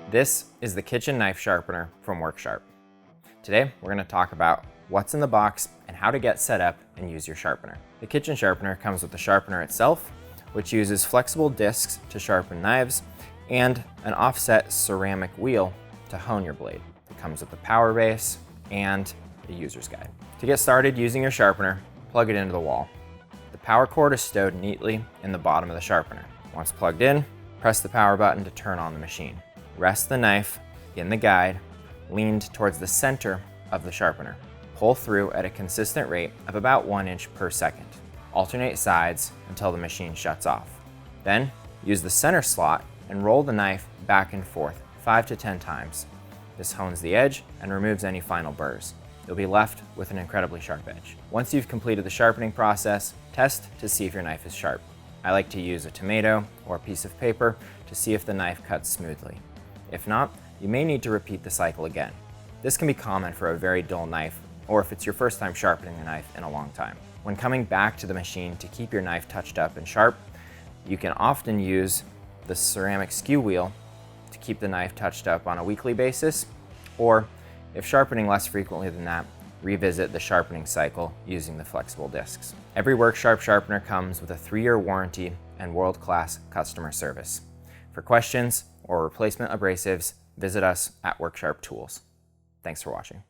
This is the kitchen knife sharpener from Worksharp. Today, we're going to talk about what's in the box and how to get set up and use your sharpener. The kitchen sharpener comes with the sharpener itself, which uses flexible discs to sharpen knives, and an offset ceramic wheel to hone your blade. It comes with a power base and a user's guide. To get started using your sharpener, plug it into the wall. The power cord is stowed neatly in the bottom of the sharpener. Once plugged in, press the power button to turn on the machine. Rest the knife in the guide, leaned towards the center of the sharpener. Pull through at a consistent rate of about 1 inch per second. Alternate sides until the machine shuts off. Then, use the center slot and roll the knife back and forth 5 to 10 times. This hones the edge and removes any final burrs. You'll be left with an incredibly sharp edge. Once you've completed the sharpening process, test to see if your knife is sharp. I like to use a tomato or a piece of paper to see if the knife cuts smoothly. If not, you may need to repeat the cycle again. This can be common for a very dull knife, or if it's your first time sharpening a knife in a long time. When coming back to the machine to keep your knife touched up and sharp, you can often use the ceramic skew wheel to keep the knife touched up on a weekly basis, or if sharpening less frequently than that, revisit the sharpening cycle using the flexible discs. Every Worksharp sharpener comes with a 3-year warranty and world-class customer service. For questions or replacement abrasives, visit us at Worksharp Tools. Thanks for watching.